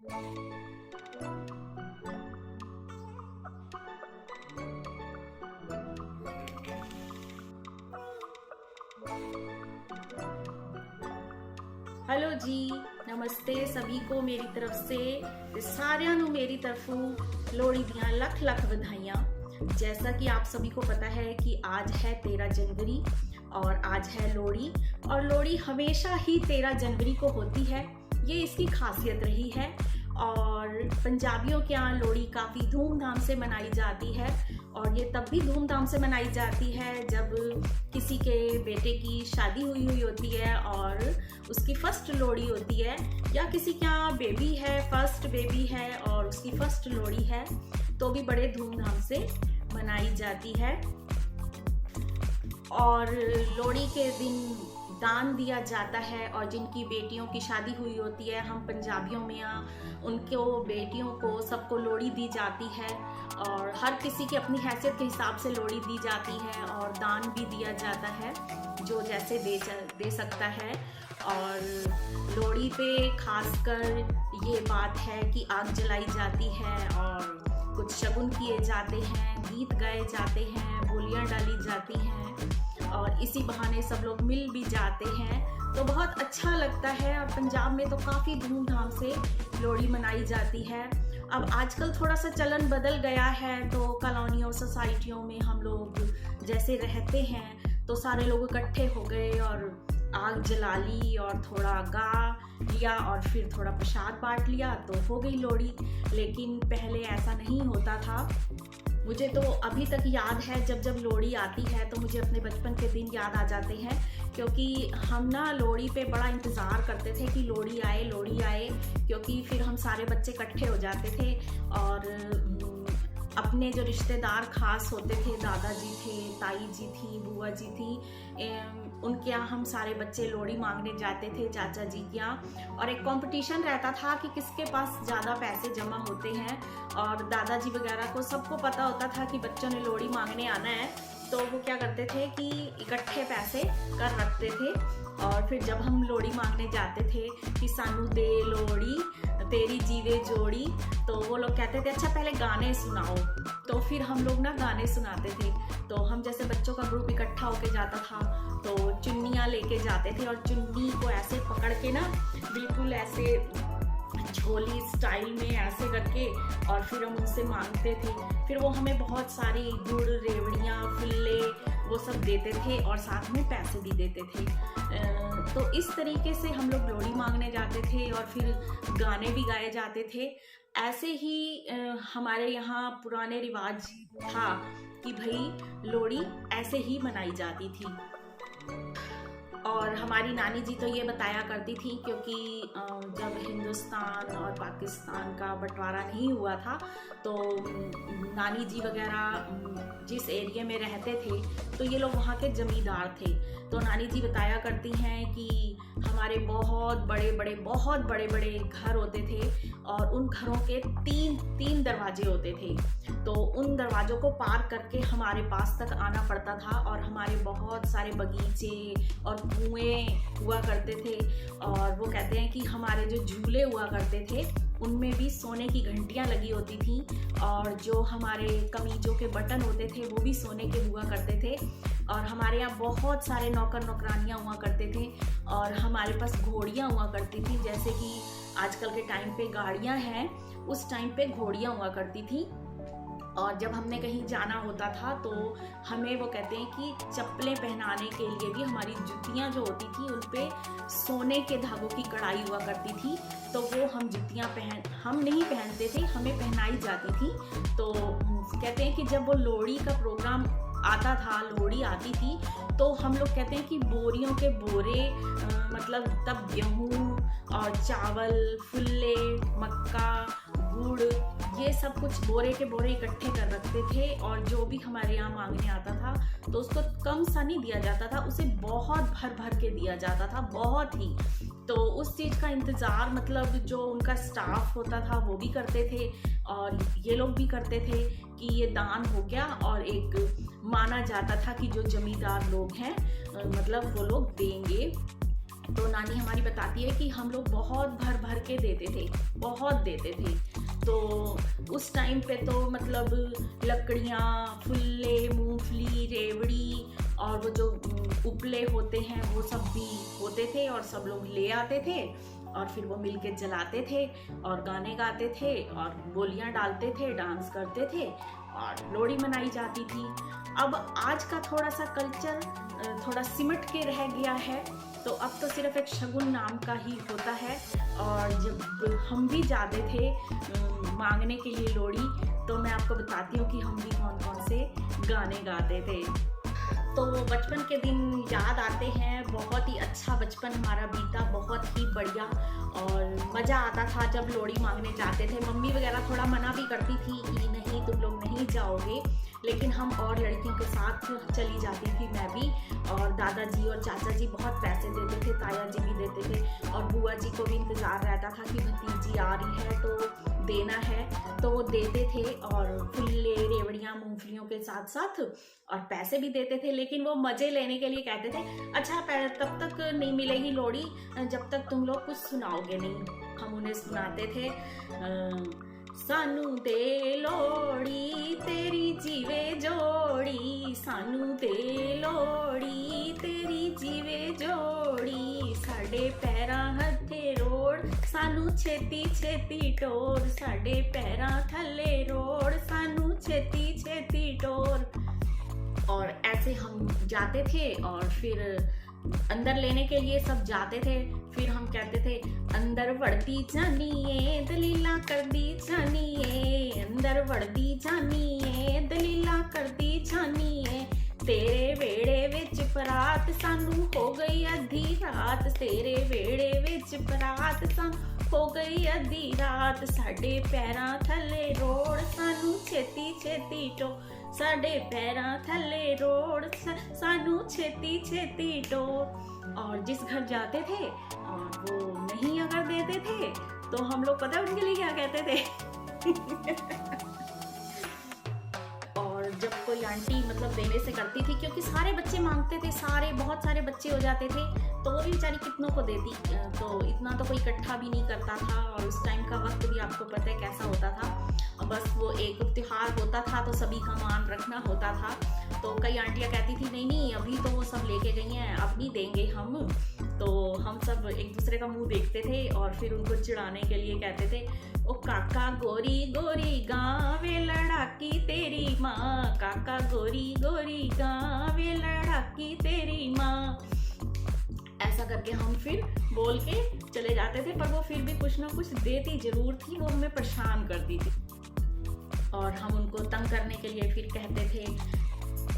Hello जी, नमस्ते सभी को मेरी तरफ से ते सारिਆਂ ਨੂੰ मेरी तरफों लोहड़ी दियां लख लख बधाइयां। जैसा कि आप सभी को पता है कि आज है 13 जनवरी और आज है लोहड़ी। और लोहड़ी हमेशा ही 13 जनवरी को होती है, ये इसकी खासियत रही है। और पंजाबियों के यहाँ लोहड़ी काफ़ी धूमधाम से मनाई जाती है, और ये तब भी धूमधाम से मनाई जाती है जब किसी के बेटे की शादी हुई होती है और उसकी फर्स्ट लोहड़ी होती है, या किसी के यहाँ बेबी है, फर्स्ट बेबी है और उसकी फर्स्ट लोहड़ी है, तो भी बड़े धूमधाम से मनाई जाती है। और लोहड़ी के दिन दान दिया जाता है, और जिनकी बेटियों की शादी हुई होती है, हम पंजाबियों में यहाँ उनको बेटियों को सबको लोहड़ी दी जाती है, और हर किसी की अपनी हैसियत के हिसाब से लोहड़ी दी जाती है, और दान भी दिया जाता है जो जैसे दे सकता है। और लोहड़ी पे खासकर ये बात है कि आग जलाई जाती है और कुछ शगुन किए जाते हैं, गीत गाए जाते हैं, बोलियाँ डाली जाती हैं, और इसी बहाने सब लोग मिल भी जाते हैं, तो बहुत अच्छा लगता है। और पंजाब में तो काफ़ी धूमधाम से लोहड़ी मनाई जाती है। अब आजकल थोड़ा सा चलन बदल गया है, तो कॉलोनियों सोसाइटियों में हम लोग जैसे रहते हैं तो सारे लोग इकट्ठे हो गए और आग जला ली और थोड़ा गा लिया और फिर थोड़ा प्रसाद बांट लिया, तो हो गई लोहड़ी। लेकिन पहले ऐसा नहीं होता था। मुझे तो अभी तक याद है, जब जब लोहड़ी आती है तो मुझे अपने बचपन के दिन याद आ जाते हैं, क्योंकि हम ना लोहड़ी पे बड़ा इंतज़ार करते थे कि लोहड़ी आए, क्योंकि फिर हम सारे बच्चे इकट्ठे हो जाते थे और अपने जो रिश्तेदार खास होते थे, दादाजी थे, ताई जी थी, बुआ जी थी, उनके यहाँ हम सारे बच्चे लोहड़ी मांगने जाते थे, चाचा जी के यहाँ। और एक कंपटीशन रहता था कि किसके पास ज़्यादा पैसे जमा होते हैं, और दादाजी वगैरह को सबको पता होता था कि बच्चों ने लोहड़ी मांगने आना है, तो वो क्या करते थे कि इकट्ठे पैसे कर रखते थे। और फिर जब हम लोहड़ी मांगने जाते थे कि सानू दे लोहड़ी तेरी जीवे जोड़ी, तो वो लोग कहते थे अच्छा पहले गाने सुनाओ, तो फिर हम लोग ना गाने सुनाते थे। तो हम जैसे बच्चों का ग्रुप इकट्ठा होके जाता था तो चुन्नियाँ लेके जाते थे, और चुन्नी को ऐसे पकड़ के ना बिल्कुल ऐसे झोली स्टाइल में ऐसे करके, और फिर हम उनसे मांगते थे। फिर वो हमें बहुत सारी गुड़, रेवड़ियाँ, फुल्ले वो सब देते थे, और साथ में पैसे भी देते थे। तो इस तरीके से हम लोग लोहड़ी मांगने जाते थे, और फिर गाने भी गाए जाते थे। ऐसे ही हमारे यहाँ पुराने रिवाज था कि भाई लोहड़ी ऐसे ही मनाई जाती थी। और हमारी नानी जी तो ये बताया करती थी, क्योंकि जब हिंदुस्तान और पाकिस्तान का बंटवारा नहीं हुआ था, तो नानी जी वगैरह जिस एरिया में रहते थे तो ये लोग वहाँ के जमींदार थे। तो नानी जी बताया करती हैं कि हमारे बहुत बड़े बड़े घर होते थे, और उन घरों के तीन दरवाजे होते थे। तो उन दरवाज़ों को पार करके हमारे पास तक आना पड़ता था, और हमारे बहुत सारे बगीचे और कुएं हुआ करते थे। और वो कहते हैं कि हमारे जो झूले हुआ करते थे उनमें भी सोने की घंटियां लगी होती थी, और जो हमारे कमीजों के बटन होते थे वो भी सोने के हुआ करते थे। और हमारे यहाँ बहुत सारे नौकर नौकरानियाँ हुआ करते थे, और हमारे पास घोड़ियाँ हुआ करती थी। जैसे कि आजकल के टाइम पे गाड़ियाँ हैं, उस टाइम पे घोड़ियाँ हुआ करती थी। और जब हमने कहीं जाना होता था तो हमें वो कहते हैं कि चप्पलें पहनाने के लिए भी हमारी जुतियाँ जो होती थी उन पे सोने के धागों की कढ़ाई हुआ करती थी, तो वो हम जुतियाँ हम नहीं पहनते थे, हमें पहनाई जाती थी। तो कहते हैं कि जब वो लोहड़ी का प्रोग्राम आता था, लोहड़ी आती थी, तो हम लोग कहते हैं कि बोरियों के बोरे, मतलब तब गेहूँ और चावल, फुल्ले, मक्का, गुड़, ये सब कुछ बोरे के बोरे इकट्ठे कर रखते थे। और जो भी हमारे यहाँ मांगने आता था तो उसको कम सा नहीं दिया जाता था, उसे बहुत भर के दिया जाता था, बहुत ही। तो उस चीज़ का इंतज़ार मतलब जो उनका स्टाफ होता था वो भी करते थे, और ये लोग भी करते थे कि ये दान हो गया। और एक माना जाता था कि जो जमींदार लोग हैं मतलब वो लोग देंगे, तो नानी हमारी बताती है कि हम लोग बहुत भर भर के देते थे, बहुत देते थे। तो उस टाइम पे तो मतलब लकड़ियाँ, फुल्ले, मूंगफली, रेवड़ी और वो जो उपले होते हैं वो सब भी होते थे और सब लोग ले आते थे और फिर वो मिलके जलाते थे और गाने गाते थे और बोलियां डालते थे, डांस करते थे और लोहड़ी मनाई जाती थी। अब आज का थोड़ा सा कल्चर थोड़ा सिमट के रह गया है, तो अब तो सिर्फ एक शगुन नाम का ही होता है। और जब हम भी जाते थे मांगने के लिए लोहड़ी, तो मैं आपको बताती हूँ कि हम भी कौन कौन से गाने गाते थे। तो बचपन के दिन याद आते हैं, बहुत ही अच्छा बचपन हमारा बीता, बहुत ही बढ़िया और मज़ा आता था जब लोहड़ी मांगने जाते थे। मम्मी वगैरह थोड़ा मना भी करती थी कि नहीं तुम लोग नहीं जाओगे, लेकिन हम और लड़कियों के साथ चली जाती थी मैं भी। और दादाजी और चाचा जी बहुत पैसे देते थे, ताया जी भी देते थे और बुआ जी को भी इंतज़ार रहता था कि भतीजी आ रही है तो देना है, तो वो देते थे और फुल्ले, रेवड़ियाँ, मूंगफलियों के साथ साथ और पैसे भी देते थे। लेकिन वो मज़े लेने के लिए कहते थे अच्छा तब तक नहीं मिलेगी लोहड़ी जब तक तुम लोग कुछ सुनाओगे नहीं। हम उन्हें सुनाते थे सानू दे लोहड़ी तेरी जीवे जोड़ी, सानू दे लोहड़ी तेरी जीवे जोड़ी, साडे पैरां हथे रोड़ सानू छेती छेती टोर, साडे पैरां थले रोड़ सानू छेती छेती टोर। और ऐसे हम जाते थे और फिर अंदर लेने के लिए सब जाते थे। फिर हम कहते थे अंदर वड़दी जानिए दलीला कर दी जानिए, अंदर वड़दी जानिए दलीला कर दी जानिए, तेरे वेड़े विच परात सानू हो गई अद्धी रात, तेरे वेड़े विच परात सानू हो गई अद्धी रात, साडे पैरां थले रोड़ सानू छेती छेती टो, साडे पैरां थले रोड़ सानू छेती छेती टोर। और जिस घर जाते थे और वो नहीं अगर देते थे तो हम लोग पता है उनके लिए क्या कहते थे और जब कोई आंटी मतलब देने से करती थी, क्योंकि सारे बच्चे मांगते थे, बहुत सारे बच्चे हो जाते थे, तो वो भी बेचारी कितनों को देती, तो इतना तो कोई इकट्ठा भी नहीं करता था। और उस टाइम का वक्त भी आपको पता है कैसा होता था, बस वो एक त्योहार होता था तो सभी का मान रखना होता था। तो कई आंटियाँ कहती थी नहीं नहीं अभी तो वो सब लेके गई हैं, अब नहीं देंगे हम। तो हम सब एक दूसरे का मुंह देखते थे और फिर उनको चिढ़ाने के लिए कहते थे ओ काका गोरी गोरी गावे लड़ाकी तेरी माँ, काका गोरी गोरी गावे लड़ाकी तेरी माँ। ऐसा करके हम फिर बोल के चले जाते थे, पर वो फिर भी कुछ ना कुछ देती जरूर थी, वो हमें परेशान करती थी। और हम उनको तंग करने के लिए फिर कहते थे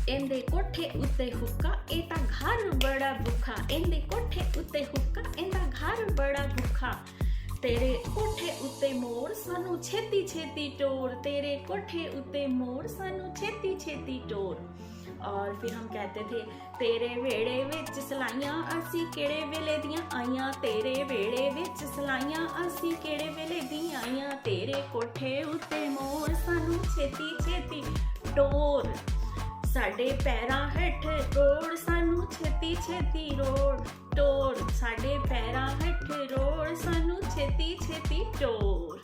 एंदे कोठे उत्ते हुक्का एता घर बड़ा भूखा, एंदे कोठे उत्ते हुक्का एंदा घर बड़ा भूखा, तेरे कोठे उत्ते मोर सानू छेती छेती टोर, तेरे कोठे उत्ते मोर सानू छेती छेती टोर। और फिर हम कहते थे तेरे वेड़े विच सलाइयां असी केड़े वेले दियां आइयां, तेरे वेड़े विच सलाइयां असी केड़े वेले दियां आइयां, तेरे कोठे उत्ते मोर सानू छेती छेती टोर, साडे पैरां हेठ रोड़ सानू छेती छेती रोड़ टोर, साडे पैरां हेठ रोड़ सानू छेती छेती टोर।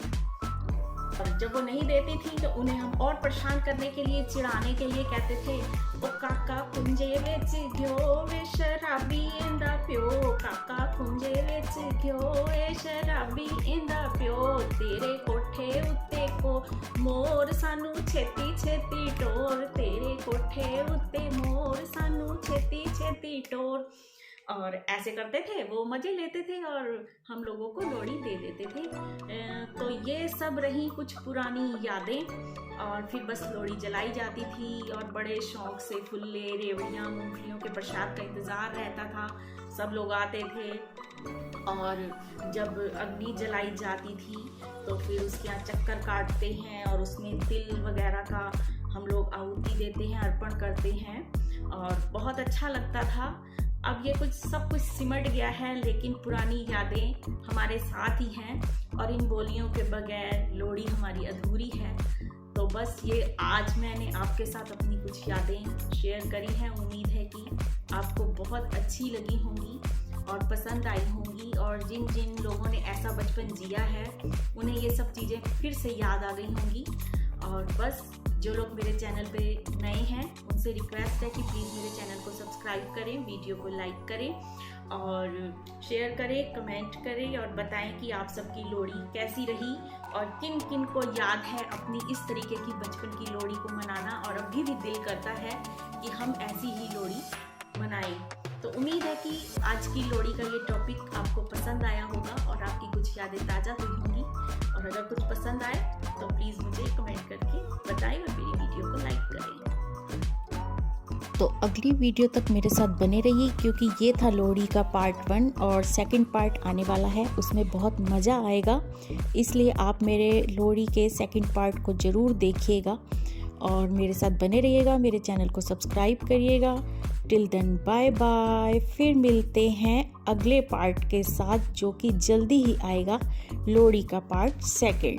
और जब वो नहीं देती थी तो उन्हें हम और परेशान करने के लिए, चिढ़ाने के लिए कहते थे ओ काका कुंजे विच घ्यो वे शराबी इंदा प्यो, काका कुंजे विच घ्यो वे शराबी इंदा प्यो, तेरे कोठे उत्ते को मोर सानू छेती छेती टोर, तेरे कोठे उत्ते मोर सानू छेती छेती टोर। और ऐसे करते थे, वो मज़े लेते थे और हम लोगों को लोहड़ी दे देते थे। तो ये सब रही कुछ पुरानी यादें। और फिर बस लोहड़ी जलाई जाती थी और बड़े शौक से फुल्ले, रेवड़ियाँ, मूंगफलियों के प्रसाद का इंतज़ार रहता था, सब लोग आते थे। और जब अग्नि जलाई जाती थी तो फिर उसके यहाँ चक्कर काटते हैं और उसमें तिल वगैरह का हम लोग आहुति देते हैं, अर्पण करते हैं और बहुत अच्छा लगता था। अब ये सब कुछ सिमट गया है, लेकिन पुरानी यादें हमारे साथ ही हैं और इन बोलियों के बगैर लोहड़ी हमारी अधूरी है। तो बस ये आज मैंने आपके साथ अपनी कुछ यादें शेयर करी हैं। उम्मीद है कि आपको बहुत अच्छी लगी होंगी। और पसंद आई होंगी। और जिन जिन लोगों ने ऐसा बचपन जिया है उन्हें ये सब चीज़ें फिर से याद आ गई होंगी। और बस जो लोग मेरे चैनल पे नए हैं उनसे रिक्वेस्ट है कि प्लीज़ मेरे चैनल को सब्सक्राइब करें, वीडियो को लाइक करें और शेयर करें, कमेंट करें और बताएं कि आप सबकी लोहड़ी कैसी रही और किन किन को याद है अपनी इस तरीके की बचपन की लोहड़ी को मनाना और अभी भी दिल करता है कि हम ऐसी ही लोहड़ी मनाएं। तो उम्मीद है कि आज की लोहड़ी का ये टॉपिक आपको पसंद आया होगा और आपकी कुछ यादें ताज़ा हुई होंगी। और अगर कुछ पसंद आए तो प्लीज़ मुझे कमेंट करके बताएं और मेरी वीडियो को लाइक करें। तो अगली वीडियो तक मेरे साथ बने रहिए, क्योंकि ये था लोहड़ी का पार्ट 1 और सेकंड पार्ट आने वाला है, उसमें बहुत मज़ा आएगा। इसलिए आप मेरे लोहड़ी के सेकंड पार्ट को ज़रूर देखिएगा और मेरे साथ बने रहिएगा, मेरे चैनल को सब्सक्राइब करिएगा। टिल देन बाय बाय, फिर मिलते हैं अगले पार्ट के साथ जो कि जल्दी ही आएगा, लोहड़ी का पार्ट 2।